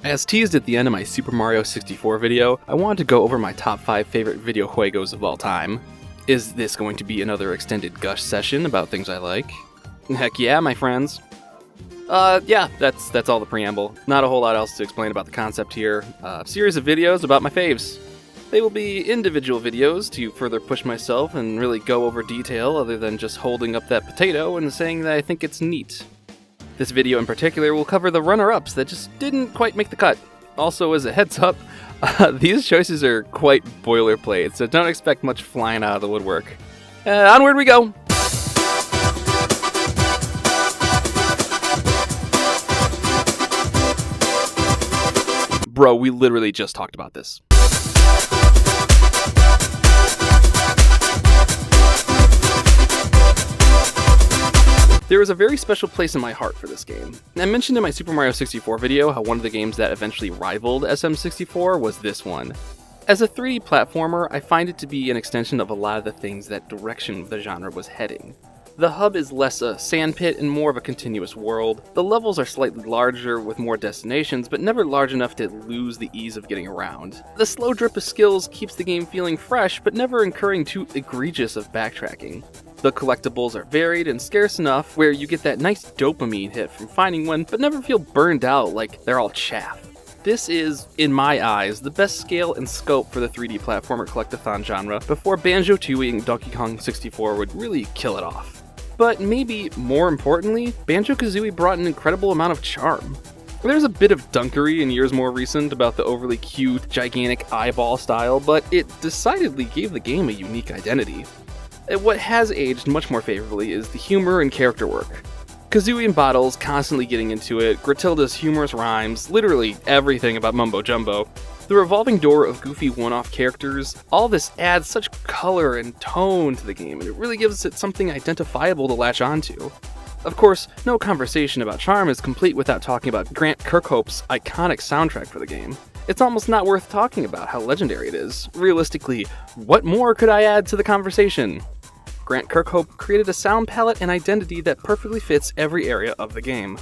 As teased at the end of my Super Mario 64 video, I wanted to go over my top 5 favorite video juegos of all time. Is this going to be another extended gush session about things I like? Heck yeah, my friends. Yeah, that's all the preamble. Not a whole lot else to explain about the concept here. A series of videos about my faves. They will be individual videos to further push myself and really go over detail other than just holding up that potato and saying that I think it's neat. This video in particular will cover the runner-ups that just didn't quite make the cut. Also, as a heads up, these choices are quite boilerplate, so don't expect much flying out of the woodwork. Onward we go! Bro, we literally just talked about this. There is a very special place in my heart for this game. I mentioned in my Super Mario 64 video how one of the games that eventually rivaled SM64 was this one. As a 3D platformer, I find it to be an extension of a lot of the things that direction the genre was heading. The hub is less a sandpit and more of a continuous world. The levels are slightly larger with more destinations, but never large enough to lose the ease of getting around. The slow drip of skills keeps the game feeling fresh, but never incurring too egregious of backtracking. The collectibles are varied and scarce enough where you get that nice dopamine hit from finding one, but never feel burned out like they're all chaff. This is, in my eyes, the best scale and scope for the 3D platformer collectathon genre before Banjo Kazooie and Donkey Kong 64 would really kill it off. But maybe more importantly, Banjo Kazooie brought an incredible amount of charm. There's a bit of dunkery in years more recent about the overly cute, gigantic eyeball style, but it decidedly gave the game a unique identity. What has aged much more favorably is the humor and character work. Kazooie and Bottles constantly getting into it, Gratelda's humorous rhymes, literally everything about Mumbo Jumbo. The revolving door of goofy one-off characters, all this adds such color and tone to the game, and it really gives it something identifiable to latch onto. Of course, no conversation about charm is complete without talking about Grant Kirkhope's iconic soundtrack for the game. It's almost not worth talking about how legendary it is. Realistically, what more could I add to the conversation? Grant Kirkhope created a sound palette and identity that perfectly fits every area of the game.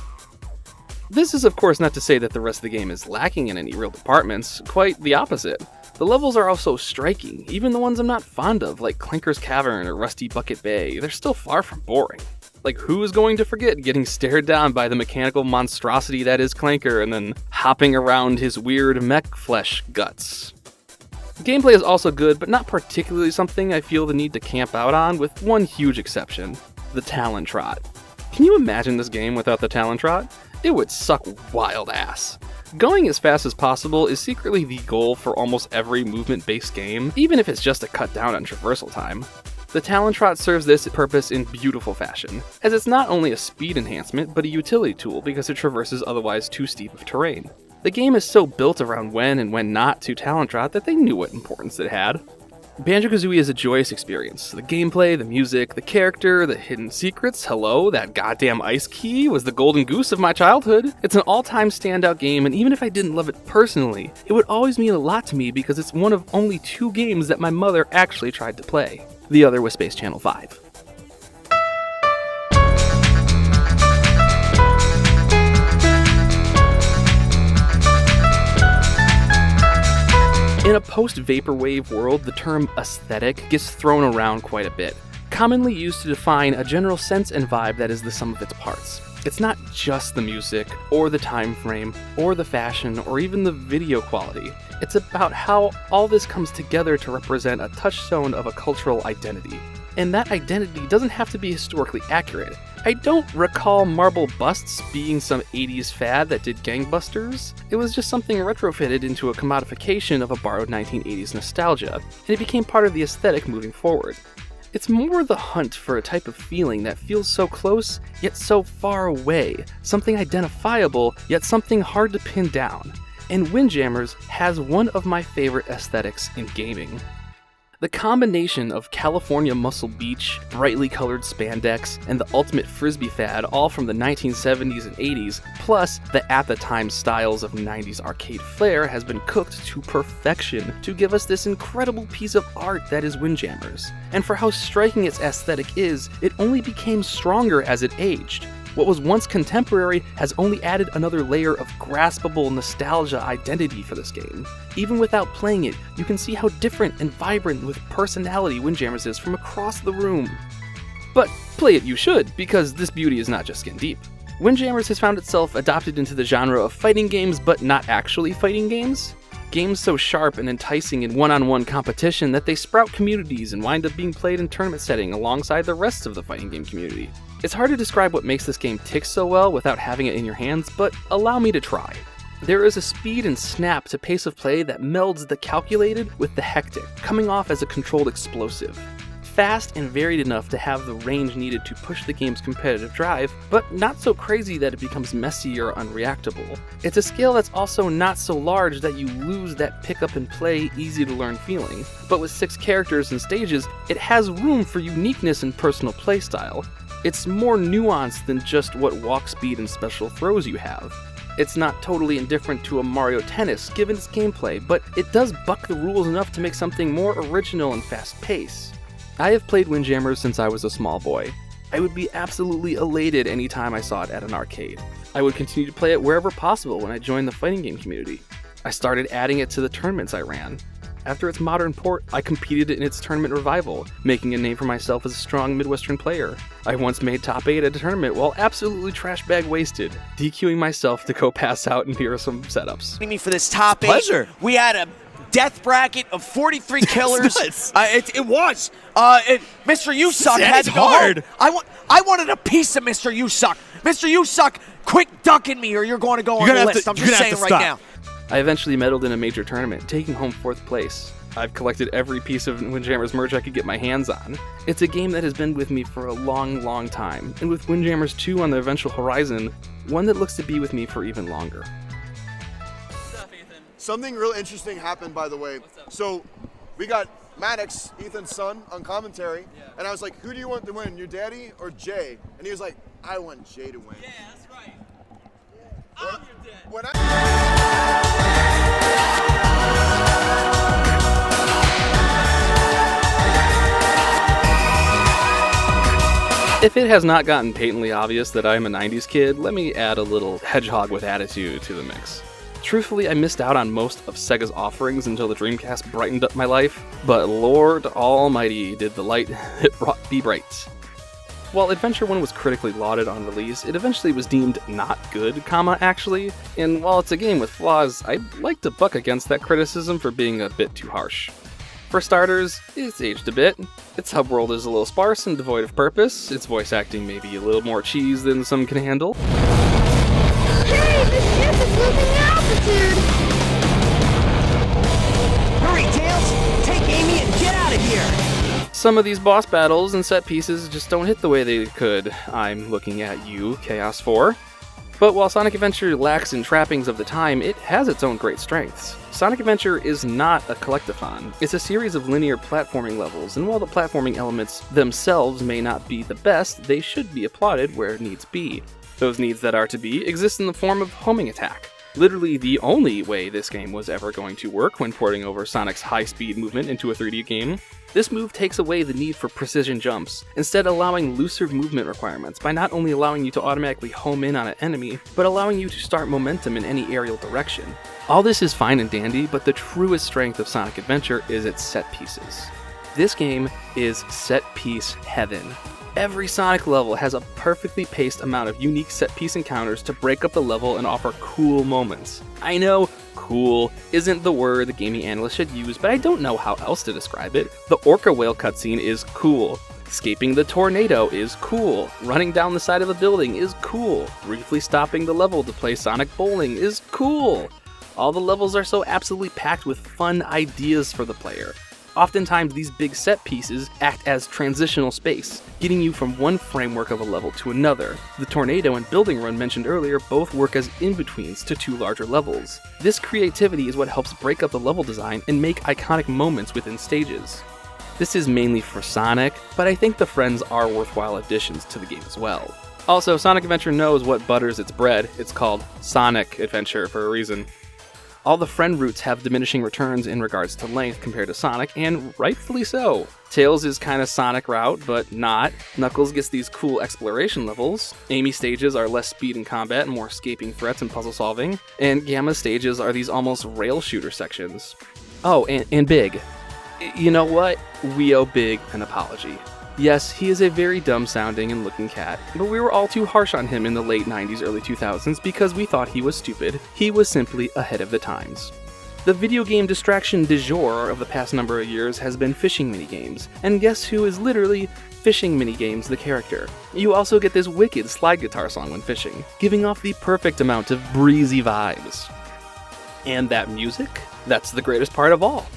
This is of course not to say that the rest of the game is lacking in any real departments, quite the opposite. The levels are also striking, even the ones I'm not fond of, like Clanker's Cavern or Rusty Bucket Bay, they're still far from boring. Like, who is going to forget getting stared down by the mechanical monstrosity that is Clanker and then hopping around his weird mech flesh guts? Gameplay is also good, but not particularly something I feel the need to camp out on, with one huge exception: the Talon Trot. Can you imagine this game without the Talon Trot? It would suck wild ass. Going as fast as possible is secretly the goal for almost every movement-based game, even if it's just to cut down on traversal time. The Talon Trot serves this purpose in beautiful fashion, as it's not only a speed enhancement, but a utility tool because it traverses otherwise too steep of terrain. The game is so built around when and when not to Talon Trot that they knew what importance it had. Banjo Kazooie is a joyous experience. The gameplay, the music, the character, the hidden secrets, hello, that goddamn ice key was the golden goose of my childhood. It's an all-time standout game, and even if I didn't love it personally, it would always mean a lot to me because it's one of only 2 games that my mother actually tried to play. The other was Space Channel 5. In a post-Vaporwave world, the term aesthetic gets thrown around quite a bit, commonly used to define a general sense and vibe that is the sum of its parts. It's not just the music, or the time frame, or the fashion, or even the video quality. It's about how all this comes together to represent a touchstone of a cultural identity. And that identity doesn't have to be historically accurate. I don't recall marble busts being some 80s fad that did gangbusters. It was just something retrofitted into a commodification of a borrowed 1980s nostalgia, and it became part of the aesthetic moving forward. It's more the hunt for a type of feeling that feels so close, yet so far away, something identifiable, yet something hard to pin down. And Windjammers has one of my favorite aesthetics in gaming. The combination of California Muscle Beach, brightly colored spandex, and the ultimate Frisbee fad all from the 1970s and 80s, plus the at-the-time styles of 90s arcade flair has been cooked to perfection to give us this incredible piece of art that is Windjammers. And for how striking its aesthetic is, it only became stronger as it aged. What was once contemporary has only added another layer of graspable nostalgia identity for this game. Even without playing it, you can see how different and vibrant with personality Windjammers is from across the room. But play it you should, because this beauty is not just skin deep. Windjammers has found itself adopted into the genre of fighting games, but not actually fighting games. Games so sharp and enticing in one-on-one competition that they sprout communities and wind up being played in tournament setting alongside the rest of the fighting game community. It's hard to describe what makes this game tick so well without having it in your hands, but allow me to try. There is a speed and snap to pace of play that melds the calculated with the hectic, coming off as a controlled explosive. Fast and varied enough to have the range needed to push the game's competitive drive, but not so crazy that it becomes messy or unreactable. It's a scale that's also not so large that you lose that pick up and play, easy to learn feeling, but with 6 characters and stages, it has room for uniqueness and personal playstyle. It's more nuanced than just what walk speed and special throws you have. It's not totally indifferent to a Mario Tennis given its gameplay, but it does buck the rules enough to make something more original and fast-paced. I have played Windjammers since I was a small boy. I would be absolutely elated anytime I saw it at an arcade. I would continue to play it wherever possible when I joined the fighting game community. I started adding it to the tournaments I ran. After its modern port, I competed in its tournament revival, making a name for myself as a strong Midwestern player. I once made top 8 at a tournament while absolutely trash bag wasted, DQing myself to go pass out and hear some setups. Me for this top 8. Pleasure. We had a death bracket of 43 killers. It was. Mr. You Suck had to go hard. I wanted a piece of Mr. You Suck. Mr. You Suck, quit ducking me or you're going to go on the list. I'm just saying right now. I eventually medaled in a major tournament, taking home 4th place. I've collected every piece of Windjammers merch I could get my hands on. It's a game that has been with me for a long, long time, and with Windjammers 2 on the eventual horizon, one that looks to be with me for even longer. What's up, Ethan? Something real interesting happened, by the way. So we got Maddox, Ethan's son, on commentary, and I was like, who do you want to win, your daddy or Jay? And he was like, I want Jay to win. Yeah, that's right. I'm your dad. When If it has not gotten patently obvious that I'm a 90s kid, let me add a little hedgehog with attitude to the mix. Truthfully, I missed out on most of Sega's offerings until the Dreamcast brightened up my life, but Lord Almighty did the light it brought be bright. While Adventure 1 was critically lauded on release, it eventually was deemed not good, actually, and while it's a game with flaws, I'd like to buck against that criticism for being a bit too harsh. For starters, it's aged a bit. Its hub world is a little sparse and devoid of purpose, its voice acting may be a little more cheese than some can handle. Hey, the ship is losing altitude! Hurry, Tails! Take Amy and get out of here! Some of these boss battles and set pieces just don't hit the way they could. I'm looking at you, Chaos 4. But while Sonic Adventure lacks in trappings of the time, it has its own great strengths. Sonic Adventure is not a collectathon. It's a series of linear platforming levels, and while the platforming elements themselves may not be the best, they should be applauded where needs be. Those needs that are to be exist in the form of homing attack. Literally the only way this game was ever going to work when porting over Sonic's high-speed movement into a 3D game. This move takes away the need for precision jumps, instead allowing looser movement requirements by not only allowing you to automatically home in on an enemy, but allowing you to start momentum in any aerial direction. All this is fine and dandy, but the truest strength of Sonic Adventure is its set pieces. This game is set piece heaven. Every Sonic level has a perfectly paced amount of unique set-piece encounters to break up the level and offer cool moments. I know cool isn't the word the gaming analyst should use, but I don't know how else to describe it. The Orca Whale cutscene is cool. Escaping the tornado is cool. Running down the side of a building is cool. Briefly stopping the level to play Sonic Bowling is cool. All the levels are so absolutely packed with fun ideas for the player. Oftentimes, these big set pieces act as transitional space, getting you from one framework of a level to another. The tornado and building run mentioned earlier both work as in-betweens to 2 larger levels. This creativity is what helps break up the level design and make iconic moments within stages. This is mainly for Sonic, but I think the friends are worthwhile additions to the game as well. Also, Sonic Adventure knows what butters its bread. It's called Sonic Adventure for a reason. All the friend routes have diminishing returns in regards to length compared to Sonic, and rightfully so. Tails is kinda Sonic route, but not. Knuckles gets these cool exploration levels. Amy stages are less speed in combat and more escaping threats and puzzle solving. And Gamma stages are these almost rail shooter sections. Oh, and Big. You know what? We owe Big an apology. Yes, he is a very dumb-sounding and looking cat, but we were all too harsh on him in the late 90s, early 2000s because we thought he was stupid. He was simply ahead of the times. The video game distraction du jour of the past number of years has been fishing minigames, and guess who is literally fishing minigames the character? You also get this wicked slide guitar song when fishing, giving off the perfect amount of breezy vibes. And that music? That's the greatest part of all.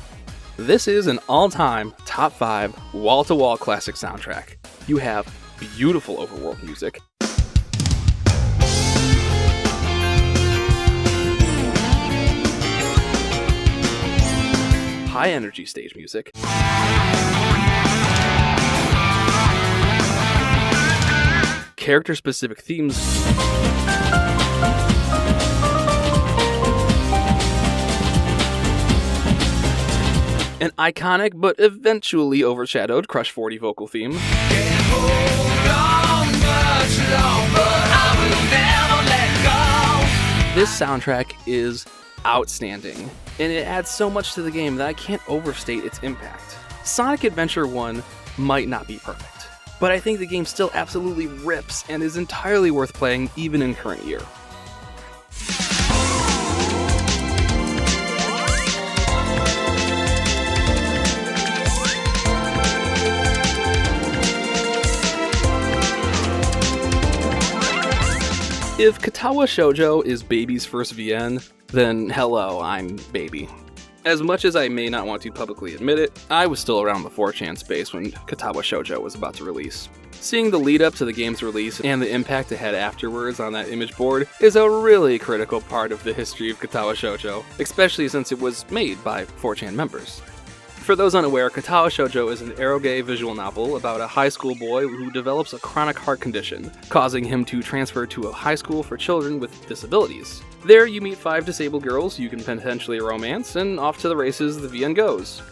This is an all-time, top 5, wall-to-wall classic soundtrack. You have beautiful overworld music, high-energy stage music, character-specific themes, an iconic but eventually overshadowed Crush 40 vocal theme, This soundtrack is outstanding, and it adds so much to the game that I can't overstate its impact. Sonic Adventure 1 might not be perfect, but I think the game still absolutely rips and is entirely worth playing even in current year. If Katawa Shoujo is Baby's first VN, then hello, I'm Baby. As much as I may not want to publicly admit it, I was still around the 4chan space when Katawa Shoujo was about to release. Seeing the lead up to the game's release and the impact it had afterwards on that image board is a really critical part of the history of Katawa Shoujo, especially since it was made by 4chan members. For those unaware, Katawa Shoujo is an eroge visual novel about a high school boy who develops a chronic heart condition, causing him to transfer to a high school for children with disabilities. There you meet 5 disabled girls you can potentially romance, and off to the races the VN goes.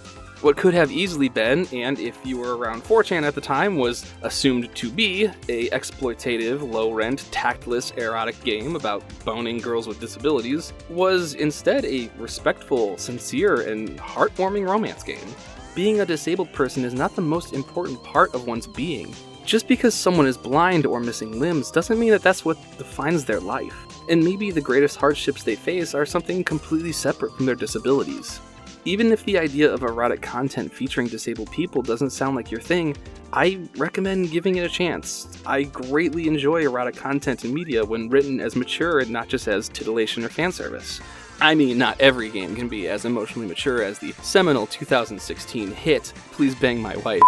What could have easily been, and if you were around 4chan at the time, was assumed to be a exploitative, low-rent, tactless, erotic game about boning girls with disabilities, was instead a respectful, sincere, and heartwarming romance game. Being a disabled person is not the most important part of one's being. Just because someone is blind or missing limbs doesn't mean that that's what defines their life. And maybe the greatest hardships they face are something completely separate from their disabilities. Even if the idea of erotic content featuring disabled people doesn't sound like your thing, I recommend giving it a chance. I greatly enjoy erotic content in media when written as mature and not just as titillation or fan service. I mean, not every game can be as emotionally mature as the seminal 2016 hit, Please Bang My Wife.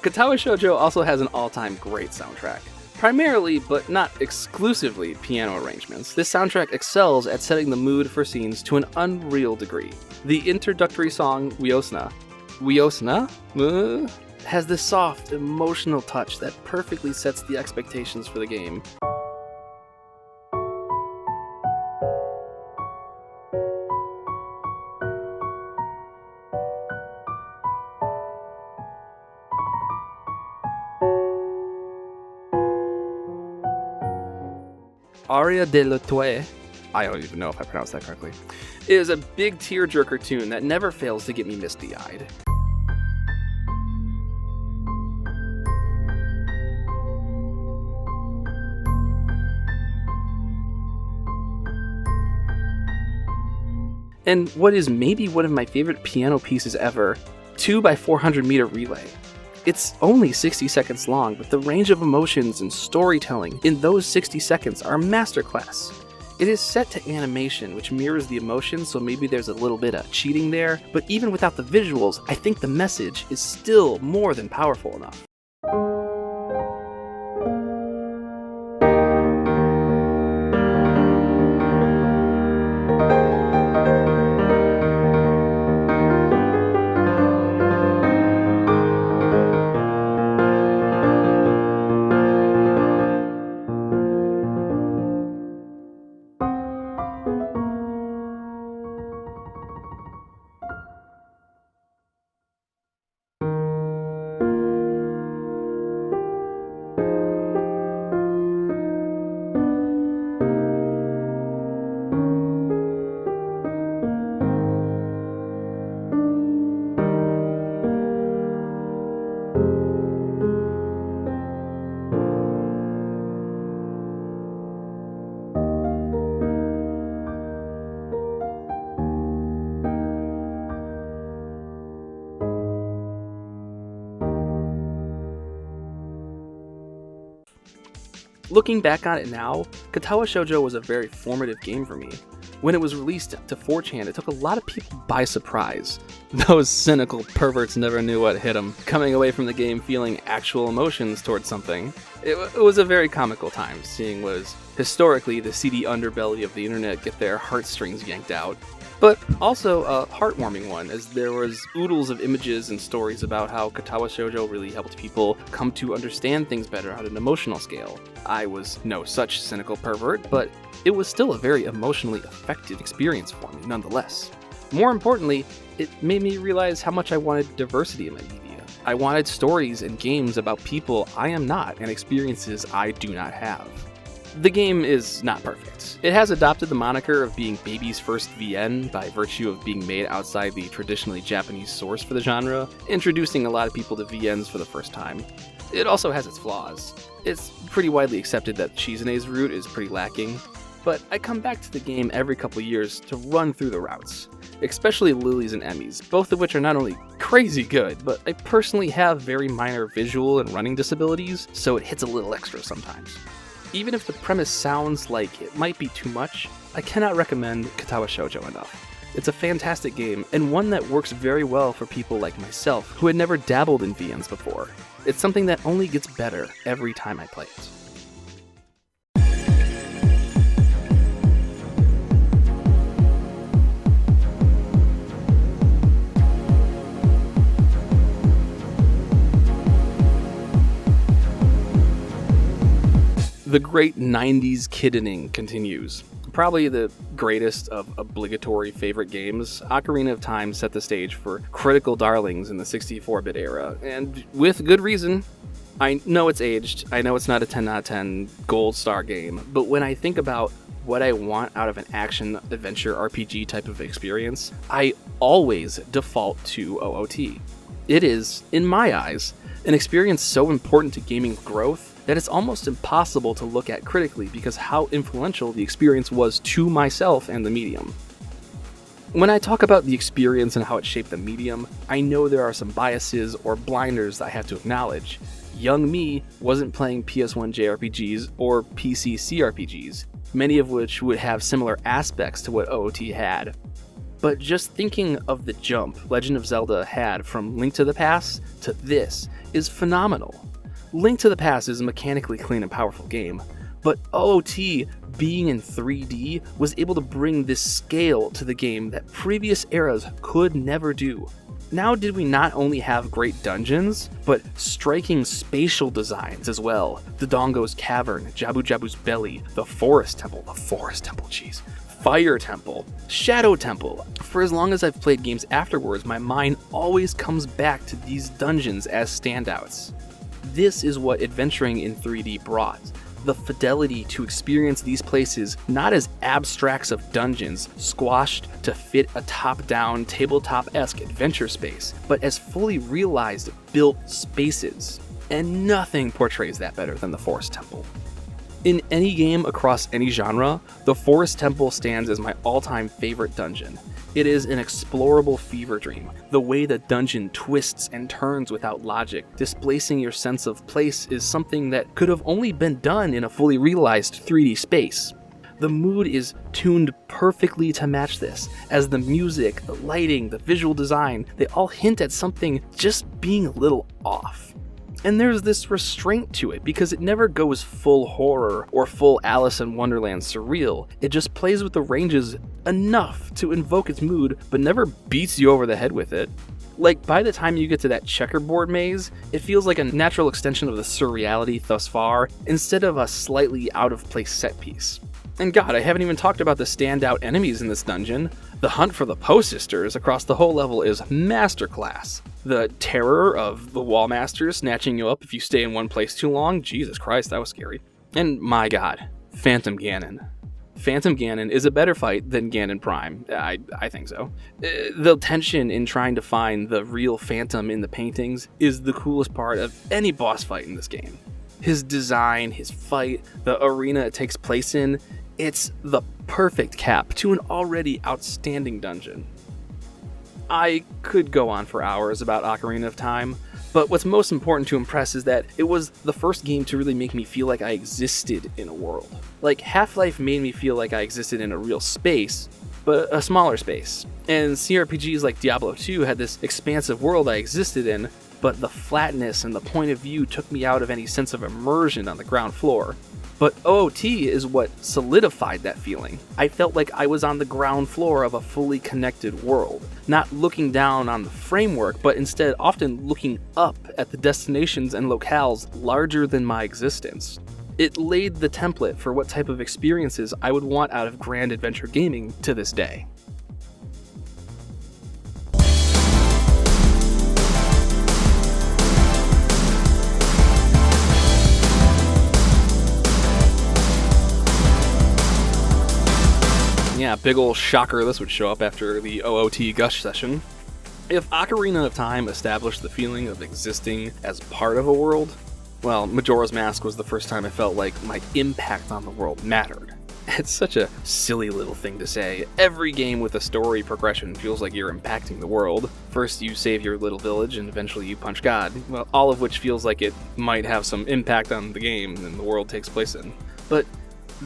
Katawa Shoujo also has an all-time great soundtrack. Primarily, but not exclusively, piano arrangements, this soundtrack excels at setting the mood for scenes to an unreal degree. The introductory song, Wiosna, has this soft, emotional touch that perfectly sets the expectations for the game. Aria de l'Etoile, I don't even know if I pronounced that correctly, is a big tearjerker tune that never fails to get me misty-eyed. And what is maybe one of my favorite piano pieces ever, 2x400 meter relay. It's only 60 seconds long, but the range of emotions and storytelling in those 60 seconds are masterclass. It is set to animation, which mirrors the emotions, so maybe there's a little bit of cheating there, but even without the visuals, I think the message is still more than powerful enough. Looking back on it now, Katawa Shoujo was a very formative game for me. When it was released to 4chan, it took a lot of people by surprise. Those cynical perverts never knew what hit them, coming away from the game feeling actual emotions towards something. It was a very comical time, seeing what is historically the seedy underbelly of the internet get their heartstrings yanked out. But also a heartwarming one, as there was oodles of images and stories about how Katawa Shoujo really helped people come to understand things better on an emotional scale. I was no such cynical pervert, but it was still a very emotionally effective experience for me nonetheless. More importantly, it made me realize how much I wanted diversity in my media. I wanted stories and games about people I am not and experiences I do not have. The game is not perfect. It has adopted the moniker of being baby's first VN by virtue of being made outside the traditionally Japanese source for the genre, introducing a lot of people to VNs for the first time. It also has its flaws. It's pretty widely accepted that Chizune's route is pretty lacking, but I come back to the game every couple years to run through the routes, especially Lily's and Emmy's, both of which are not only crazy good, but I personally have very minor visual and running disabilities, so it hits a little extra sometimes. Even if the premise sounds like it might be too much, I cannot recommend Katawa Shoujo enough. It's a fantastic game, and one that works very well for people like myself, who had never dabbled in VNs before. It's something that only gets better every time I play it. The great 90s kiddening continues. Probably the greatest of obligatory favorite games, Ocarina of Time set the stage for critical darlings in the 64-bit era, and with good reason. I know it's aged, I know it's not a 10 out of 10 gold star game, but when I think about what I want out of an action-adventure RPG type of experience, I always default to OOT. It is, in my eyes, an experience so important to gaming growth that it's almost impossible to look at critically because how influential the experience was to myself and the medium. When I talk about the experience and how it shaped the medium, I know there are some biases or blinders that I have to acknowledge. Young me wasn't playing PS1 JRPGs or PC CRPGs, many of which would have similar aspects to what OOT had. But just thinking of the jump Legend of Zelda had from Link to the Past to this is phenomenal. Link to the Past is a mechanically clean and powerful game, but OOT, being in 3D, was able to bring this scale to the game that previous eras could never do. Now did we not only have great dungeons, but striking spatial designs as well. The Dongo's Cavern, Jabu Jabu's Belly, the Forest Temple, jeez. Fire Temple, Shadow Temple. For as long as I've played games afterwards, my mind always comes back to these dungeons as standouts. This is what adventuring in 3D brought. The fidelity to experience these places not as abstracts of dungeons squashed to fit a top-down, tabletop-esque adventure space, but as fully realized, built spaces. And nothing portrays that better than the Forest Temple. In any game across any genre, the Forest Temple stands as my all-time favorite dungeon. It is an explorable fever dream. The way the dungeon twists and turns without logic, displacing your sense of place, is something that could have only been done in a fully realized 3D space. The mood is tuned perfectly to match this, as the music, the lighting, the visual design, they all hint at something just being a little off. And there's this restraint to it because it never goes full horror or full Alice in Wonderland surreal. It just plays with the ranges enough to invoke its mood, but never beats you over the head with it. Like, by the time you get to that checkerboard maze, it feels like a natural extension of the surreality thus far, instead of a slightly out-of-place set piece. And god, I haven't even talked about the standout enemies in this dungeon. The hunt for the Poe sisters across the whole level is masterclass. The terror of the Wall Masters snatching you up if you stay in one place too long, Jesus Christ, that was scary. And my god, Phantom Ganon. Phantom Ganon is a better fight than Ganon Prime, I think so. The tension in trying to find the real Phantom in the paintings is the coolest part of any boss fight in this game. His design, his fight, the arena it takes place in, it's the perfect cap to an already outstanding dungeon. I could go on for hours about Ocarina of Time, But what's most important to impress is that it was the first game to really make me feel like I existed in a world. Like, Half-Life made me feel like I existed in a real space, but a smaller space. And CRPGs like Diablo 2 had this expansive world I existed in, but the flatness and the point of view took me out of any sense of immersion on the ground floor. But OOT is what solidified that feeling. I felt like I was on the ground floor of a fully connected world, not looking down on the framework, but instead often looking up at the destinations and locales larger than my existence. It laid the template for what type of experiences I would want out of grand adventure gaming to this day. Yeah, big ol' shocker this would show up after the OOT gush session. If Ocarina of Time established the feeling of existing as part of a world, well, Majora's Mask was the first time I felt like my impact on the world mattered. It's such a silly little thing to say. Every game with a story progression feels like you're impacting the world. First you save your little village and eventually you punch God, well, all of which feels like it might have some impact on the game and the world takes place in. But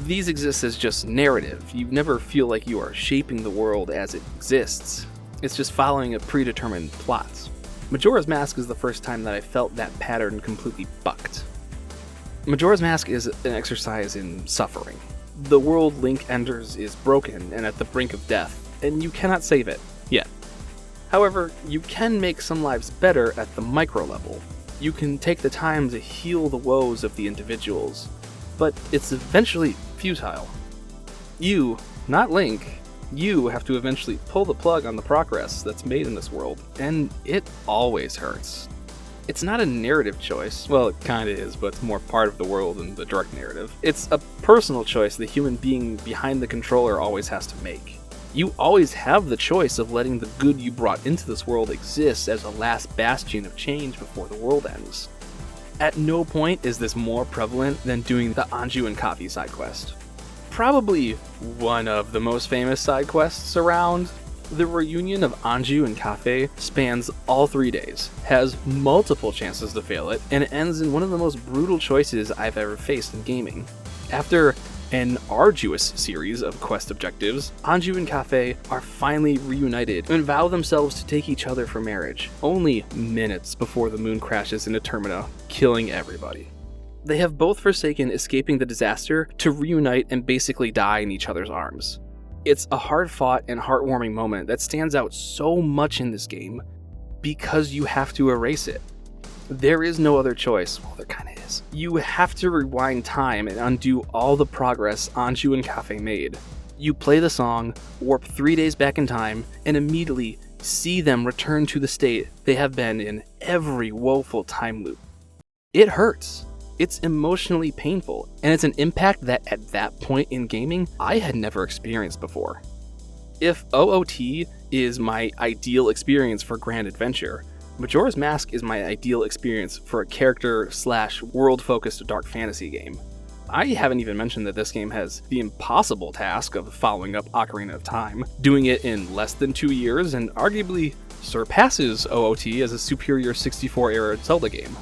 these exist as just narrative. You never feel like you are shaping the world as it exists. It's just following a predetermined plot. Majora's Mask is the first time that I felt that pattern completely bucked. Majora's Mask is an exercise in suffering. The world Link enters is broken and at the brink of death, and you cannot save it, yet. However, you can make some lives better at the micro level. You can take the time to heal the woes of the individuals, but it's eventually futile. You, not Link, you have to eventually pull the plug on the progress that's made in this world, and it always hurts. It's not a narrative choice. Well, it kinda is, but it's more part of the world than the direct narrative. It's a personal choice the human being behind the controller always has to make. You always have the choice of letting the good you brought into this world exist as a last bastion of change before the world ends. At no point is this more prevalent than doing the Anju and Coffee side quest. Probably one of the most famous side quests around. The reunion of Anju and Cafe spans all 3 days, has multiple chances to fail it, and it ends in one of the most brutal choices I've ever faced in gaming. After an arduous series of quest objectives, Anju and Cafe are finally reunited and vow themselves to take each other for marriage, only minutes before the moon crashes into Termina, killing everybody. They have both forsaken escaping the disaster to reunite and basically die in each other's arms. It's a hard-fought and heartwarming moment that stands out so much in this game because you have to erase it. There is no other choice. Well, there kinda is. You have to rewind time and undo all the progress Anju and Cafe made. You play the song, warp 3 days back in time, and immediately see them return to the state they have been in every woeful time loop. It hurts. It's emotionally painful, and it's an impact that at that point in gaming, I had never experienced before. If OOT is my ideal experience for grand adventure, Majora's Mask is my ideal experience for a character/world-focused dark fantasy game. I haven't even mentioned that this game has the impossible task of following up Ocarina of Time, doing it in less than 2 years, and arguably surpasses OOT as a superior 64-era Zelda game.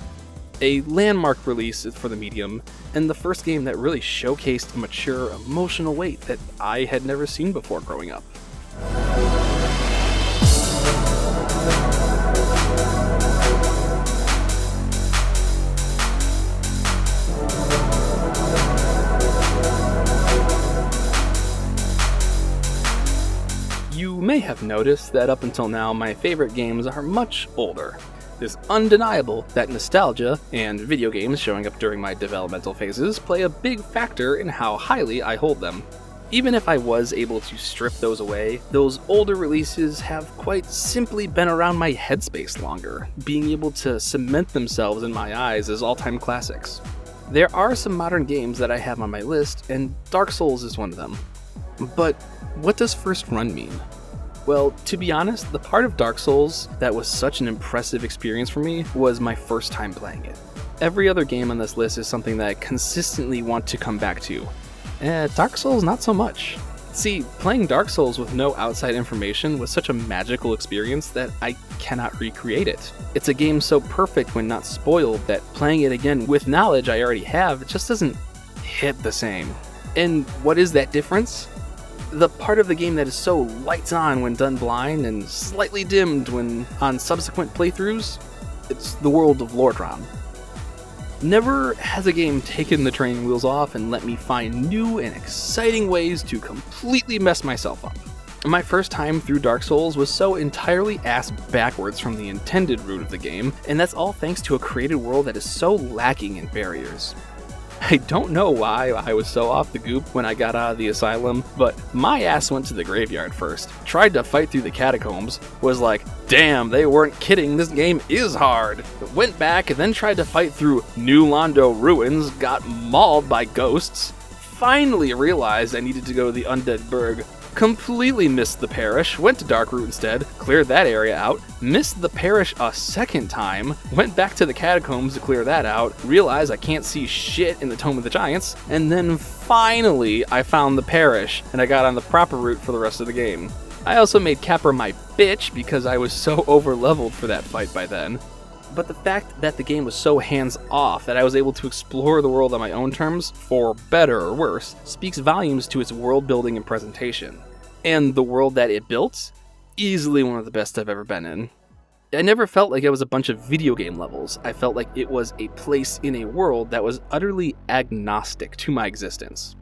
A landmark release for the medium, and the first game that really showcased a mature, emotional weight that I had never seen before growing up. You may have noticed that up until now, my favorite games are much older. It's undeniable that nostalgia and video games showing up during my developmental phases play a big factor in how highly I hold them. Even if I was able to strip those away, those older releases have quite simply been around my headspace longer, being able to cement themselves in my eyes as all-time classics. There are some modern games that I have on my list, and Dark Souls is one of them. But what does first run mean? Well, to be honest, the part of Dark Souls that was such an impressive experience for me was my first time playing it. Every other game on this list is something that I consistently want to come back to. Dark Souls, not so much. See, playing Dark Souls with no outside information was such a magical experience that I cannot recreate it. It's a game so perfect when not spoiled that playing it again with knowledge I already have just doesn't hit the same. And what is that difference? The part of the game that is so lights on when done blind and slightly dimmed when on subsequent playthroughs, it's the world of Lordran. Never has a game taken the training wheels off and let me find new and exciting ways to completely mess myself up. My first time through Dark Souls was so entirely ass backwards from the intended route of the game, and that's all thanks to a created world that is so lacking in barriers. I don't know why I was so off the goop when I got out of the asylum, but my ass went to the graveyard first, tried to fight through the catacombs, was like, damn, they weren't kidding, this game is hard. Went back and then tried to fight through New Londo ruins, got mauled by ghosts, finally realized I needed to go to the Undead Burg, completely missed the parish, went to Darkroot instead, cleared that area out, missed the parish a second time, went back to the catacombs to clear that out, realized I can't see shit in the Tome of the Giants, and then finally I found the parish, and I got on the proper route for the rest of the game. I also made Capra my bitch because I was so over-leveled for that fight by then. But the fact that the game was so hands-off that I was able to explore the world on my own terms, for better or worse, speaks volumes to its world building and presentation. And the world that it built? Easily one of the best I've ever been in. I never felt like it was a bunch of video game levels. I felt like it was a place in a world that was utterly agnostic to my existence.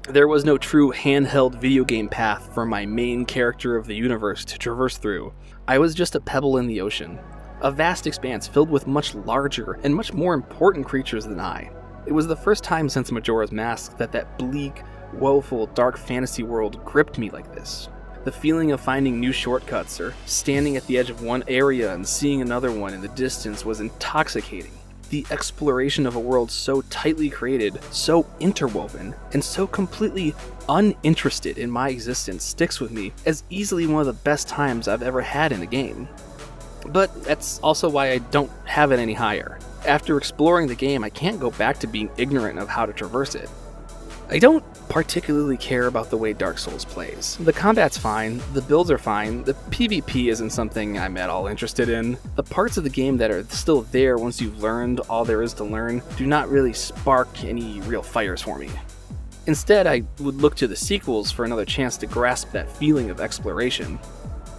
There was no true handheld video game path for my main character of the universe to traverse through. I was just a pebble in the ocean. A vast expanse filled with much larger and much more important creatures than I. It was the first time since Majora's Mask that bleak, woeful, dark fantasy world gripped me like this. The feeling of finding new shortcuts or standing at the edge of one area and seeing another one in the distance was intoxicating. The exploration of a world so tightly created, so interwoven, and so completely uninterested in my existence sticks with me as easily one of the best times I've ever had in a game. But that's also why I don't have it any higher. After exploring the game, I can't go back to being ignorant of how to traverse it. I don't particularly care about the way Dark Souls plays. The combat's fine, the builds are fine, the PvP isn't something I'm at all interested in. The parts of the game that are still there once you've learned all there is to learn do not really spark any real fires for me. Instead, I would look to the sequels for another chance to grasp that feeling of exploration.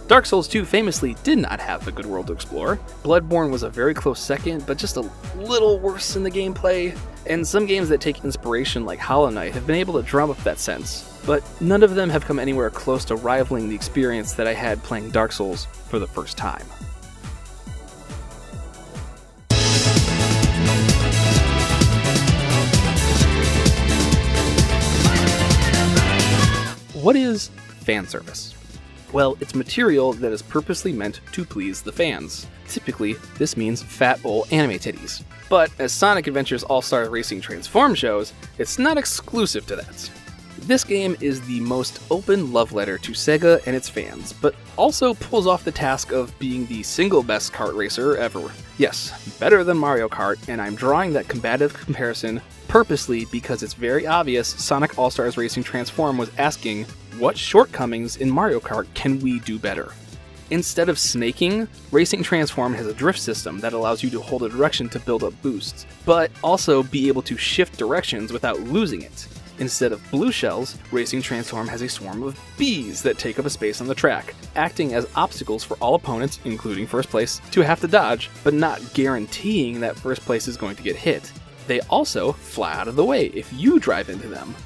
Dark Souls 2 famously did not have a good world to explore. Bloodborne was a very close second, but just a little worse in the gameplay, and some games that take inspiration like Hollow Knight have been able to drum up that sense, but none of them have come anywhere close to rivaling the experience that I had playing Dark Souls for the first time. What is fan service? Well, it's material that is purposely meant to please the fans. Typically, this means fat ol' anime titties. But as Sonic Adventure's All-Star Racing Transform shows, it's not exclusive to that. This game is the most open love letter to Sega and its fans, but also pulls off the task of being the single best kart racer ever. Yes, better than Mario Kart, and I'm drawing that combative comparison purposely because it's very obvious Sonic All-Stars Racing Transform was asking, what shortcomings in Mario Kart can we do better? Instead of snaking, Racing Transform has a drift system that allows you to hold a direction to build up boosts, but also be able to shift directions without losing it. Instead of blue shells, Racing Transform has a swarm of bees that take up a space on the track, acting as obstacles for all opponents, including first place, to have to dodge, but not guaranteeing that first place is going to get hit. They also fly out of the way if you drive into them.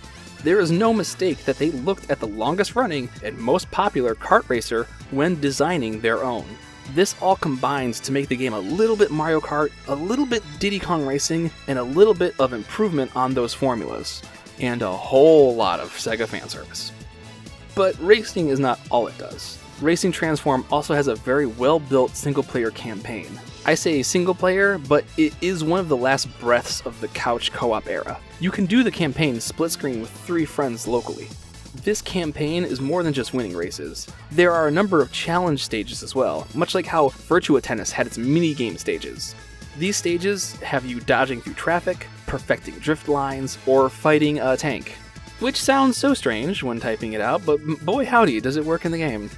There is no mistake that they looked at the longest running and most popular kart racer when designing their own. This all combines to make the game a little bit Mario Kart, a little bit Diddy Kong Racing, and a little bit of improvement on those formulas. And a whole lot of Sega fan service. But racing is not all it does. Racing Transform also has a very well-built single-player campaign. I say single-player, but it is one of the last breaths of the couch co-op era. You can do the campaign split-screen with 3 friends locally. This campaign is more than just winning races. There are a number of challenge stages as well, much like how Virtua Tennis had its mini-game stages. These stages have you dodging through traffic, perfecting drift lines, or fighting a tank. Which sounds so strange when typing it out, but boy howdy does it work in the game.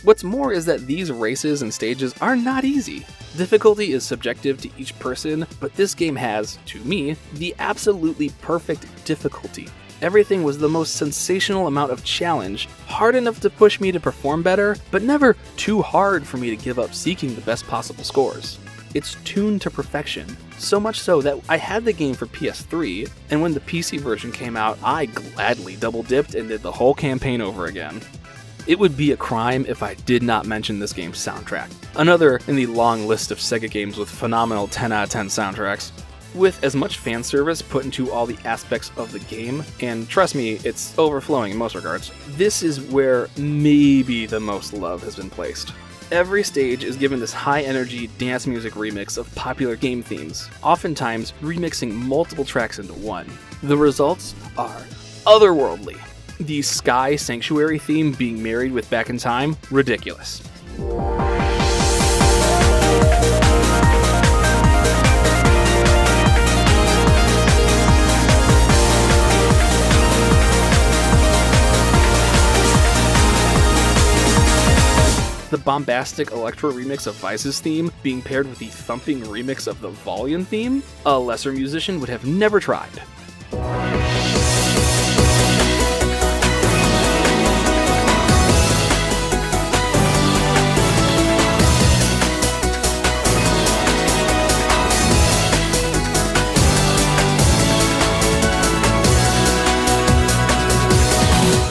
What's more is that these races and stages are not easy. Difficulty is subjective to each person, but this game has, to me, the absolutely perfect difficulty. Everything was the most sensational amount of challenge, hard enough to push me to perform better, but never too hard for me to give up seeking the best possible scores. It's tuned to perfection, so much so that I had the game for PS3, and when the PC version came out, I gladly double-dipped and did the whole campaign over again. It would be a crime if I did not mention this game's soundtrack, another in the long list of Sega games with phenomenal 10 out of 10 soundtracks. With as much fan service put into all the aspects of the game, and trust me, it's overflowing in most regards, this is where maybe the most love has been placed. Every stage is given this high-energy dance music remix of popular game themes, oftentimes remixing multiple tracks into one. The results are otherworldly. The Sky Sanctuary theme being married with Back in Time, ridiculous. The bombastic electro remix of Vice's theme being paired with the thumping remix of the Volian theme, a lesser musician would have never tried.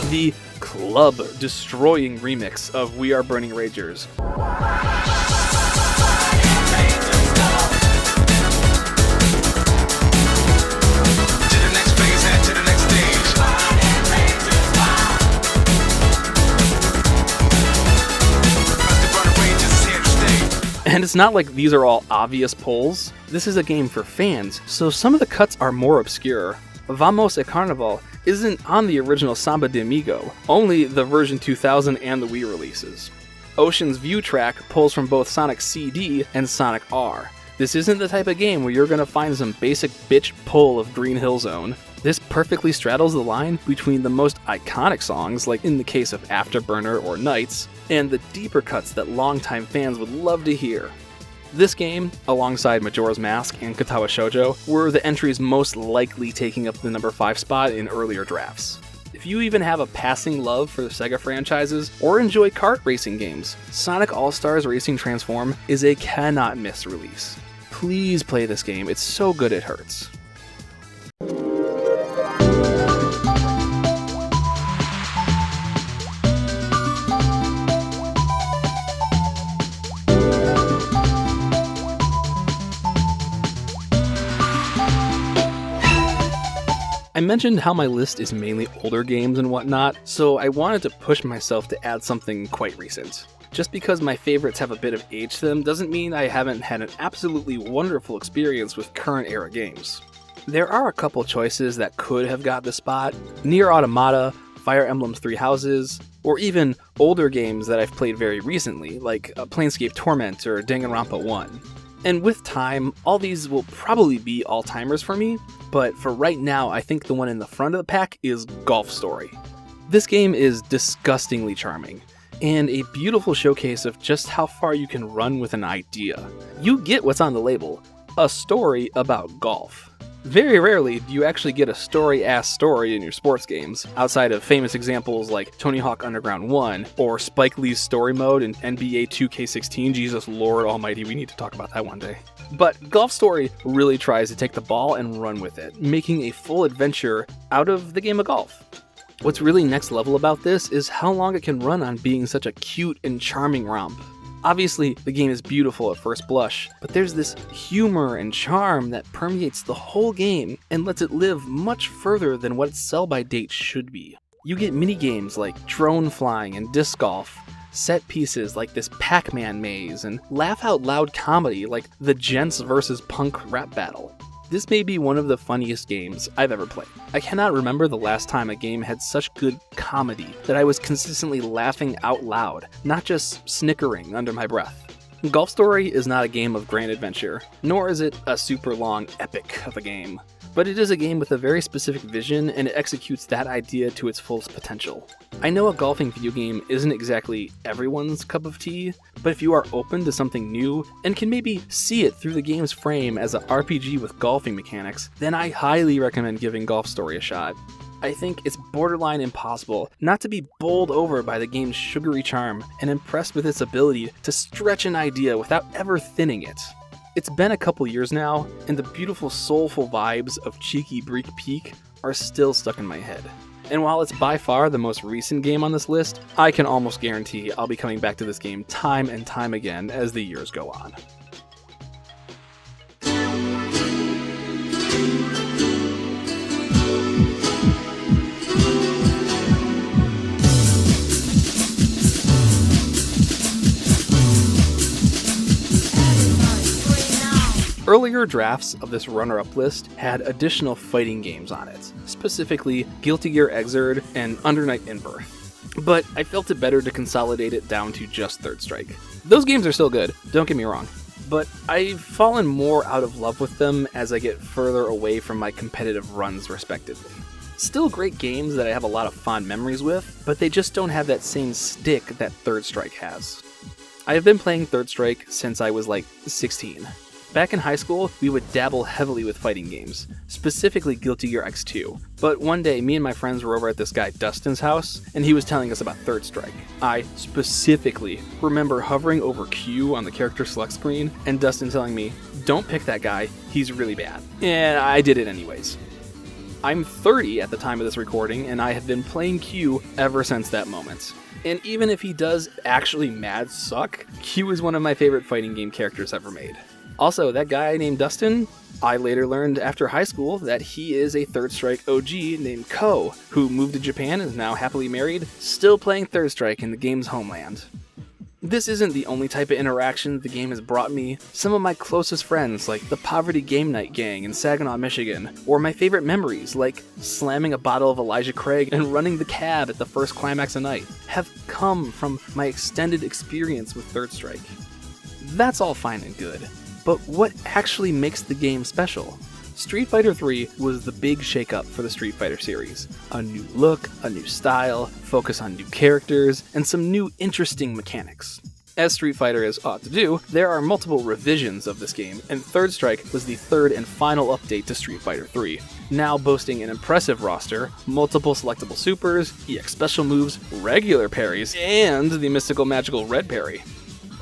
The club-destroying remix of We Are Burning Ragers. And it's not like these are all obvious pulls. This is a game for fans, so some of the cuts are more obscure. Vamos a Carnaval isn't on the original Samba de Amigo, only the version 2000 and the Wii releases. Ocean's View track pulls from both Sonic CD and Sonic R. This isn't the type of game where you're gonna find some basic bitch pull of Green Hill Zone. This perfectly straddles the line between the most iconic songs, like in the case of Afterburner or Nights, and the deeper cuts that longtime fans would love to hear. This game, alongside Majora's Mask and Katawa Shoujo, were the entries most likely taking up the number 5 spot in earlier drafts. If you even have a passing love for the Sega franchises or enjoy kart racing games, Sonic All-Stars Racing Transform is a cannot-miss release. Please play this game, it's so good it hurts. I mentioned how my list is mainly older games and whatnot, so I wanted to push myself to add something quite recent. Just because my favorites have a bit of age to them doesn't mean I haven't had an absolutely wonderful experience with current era games. There are a couple choices that could have got the spot: Nier Automata, Fire Emblem's Three Houses, or even older games that I've played very recently, like Planescape Torment or Danganronpa 1. And with time, all these will probably be all-timers for me, but for right now, I think the one in the front of the pack is Golf Story. This game is disgustingly charming, and a beautiful showcase of just how far you can run with an idea. You get what's on the label, a story about golf. Very rarely do you actually get a story-ass story in your sports games, outside of famous examples like Tony Hawk Underground 1, or Spike Lee's story mode in NBA 2K16. Jesus Lord Almighty, we need to talk about that one day. But Golf Story really tries to take the ball and run with it, making a full adventure out of the game of golf. What's really next level about this is how long it can run on being such a cute and charming romp. Obviously, the game is beautiful at first blush, but there's this humor and charm that permeates the whole game and lets it live much further than what its sell-by date should be. You get mini-games like drone flying and disc golf, set pieces like this Pac-Man maze, and laugh-out-loud comedy like the Gents vs. Punk rap battle. This may be one of the funniest games I've ever played. I cannot remember the last time a game had such good comedy that I was consistently laughing out loud, not just snickering under my breath. Golf Story is not a game of grand adventure, nor is it a super long epic of a game. but it is a game with a very specific vision and it executes that idea to its fullest potential. I know a golfing video game isn't exactly everyone's cup of tea, but if you are open to something new and can maybe see it through the game's frame as an RPG with golfing mechanics, then I highly recommend giving Golf Story a shot. I think it's borderline impossible not to be bowled over by the game's sugary charm and impressed with its ability to stretch an idea without ever thinning it. It's been a couple years now, and the beautiful soulful vibes of Cheeky Break Peak are still stuck in my head. And while it's by far the most recent game on this list, I can almost guarantee I'll be coming back to this game time and time again as the years go on. Earlier drafts of this runner-up list had additional fighting games on it, specifically Guilty Gear Xrd and Under Night In-Birth. But I felt it better to consolidate it down to just Third Strike. Those games are still good, don't get me wrong, but I've fallen more out of love with them as I get further away from my competitive runs respectively. Still great games that I have a lot of fond memories with, but they just don't have that same stick that Third Strike has. I have been playing Third Strike since I was like 16. Back in high school, we would dabble heavily with fighting games, specifically Guilty Gear X2. But one day, me and my friends were over at this guy Dustin's house, and he was telling us about Third Strike. I specifically remember hovering over Q on the character select screen, and Dustin telling me, "Don't pick that guy, he's really bad." And I did it anyways. I'm 30 at the time of this recording, and I have been playing Q ever since that moment. And even if he does actually mad suck, Q is one of my favorite fighting game characters ever made. Also, that guy named Dustin, I later learned after high school that he is a Third Strike OG named Ko, who moved to Japan and is now happily married, still playing Third Strike in the game's homeland. This isn't the only type of interaction the game has brought me. Some of my closest friends, like the Poverty Game Night gang in Saginaw, Michigan, or my favorite memories, like slamming a bottle of Elijah Craig and running the cab at the first climax of night, have come from my extended experience with Third Strike. That's all fine and good. But what actually makes the game special? Street Fighter III was the big shakeup for the Street Fighter series. A new look, a new style, focus on new characters, and some new interesting mechanics. As Street Fighter is ought to do, there are multiple revisions of this game, and Third Strike was the third and final update to Street Fighter III, now boasting an impressive roster, multiple selectable supers, EX special moves, regular parries, and the mystical magical red parry.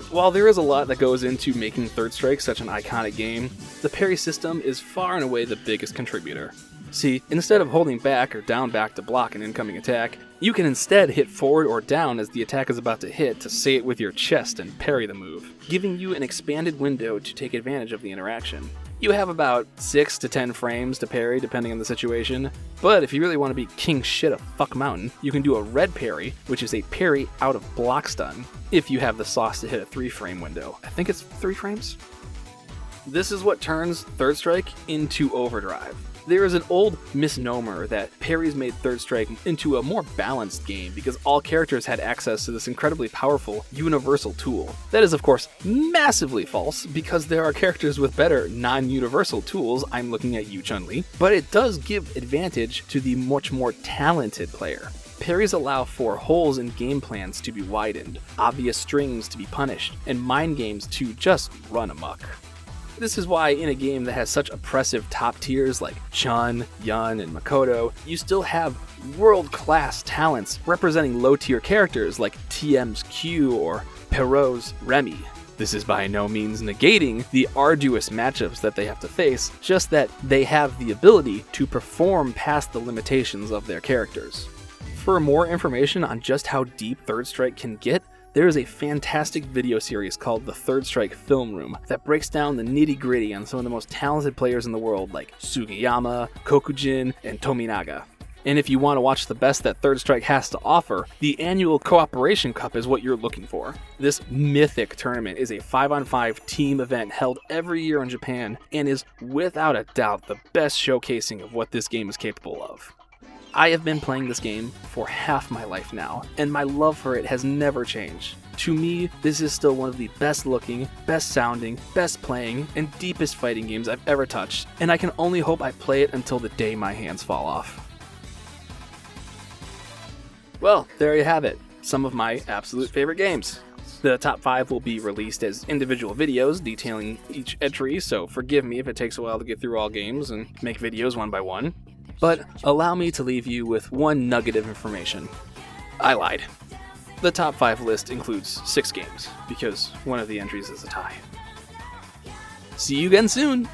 While there is a lot that goes into making Third Strike such an iconic game, the parry system is far and away the biggest contributor. See, instead of holding back or down back to block an incoming attack, you can instead hit forward or down as the attack is about to hit to say it with your chest and parry the move, giving you an expanded window to take advantage of the interaction. You have about 6 to 10 frames to parry depending on the situation, but if you really want to be king shit of fuck mountain, you can do a red parry, which is a parry out of block stun, if you have the sauce to hit a 3-frame window. I think it's 3 frames? This is what turns Third Strike into overdrive. There is an old misnomer that parries made Third Strike into a more balanced game because all characters had access to this incredibly powerful universal tool. That is of course massively false because there are characters with better non-universal tools, I'm looking at you Chun-Li, but it does give advantage to the much more talented player. Parries allow for holes in game plans to be widened, obvious strings to be punished, and mind games to just run amok. This is why in a game that has such oppressive top tiers like Chun, Yun, and Makoto, you still have world-class talents representing low-tier characters like TM's Q or Perrault's Remy. This is by no means negating the arduous matchups that they have to face, just that they have the ability to perform past the limitations of their characters. For more information on just how deep Third Strike can get, there is a fantastic video series called The Third Strike Film Room that breaks down the nitty-gritty on some of the most talented players in the world like Sugiyama, Kokujin, and Tominaga. And if you want to watch the best that Third Strike has to offer, the annual Cooperation Cup is what you're looking for. This mythic tournament is a 5-on-5 team event held every year in Japan and is without a doubt the best showcasing of what this game is capable of. I have been playing this game for half my life now, and my love for it has never changed. To me, this is still one of the best looking, best sounding, best playing, and deepest fighting games I've ever touched, and I can only hope I play it until the day my hands fall off. Well, there you have it, some of my absolute favorite games. The top 5 will be released as individual videos detailing each entry, so forgive me if it takes a while to get through all games and make videos one by one. But allow me to leave you with one nugget of information. I lied. The top 5 list includes 6 games, because one of the entries is a tie. See you again soon!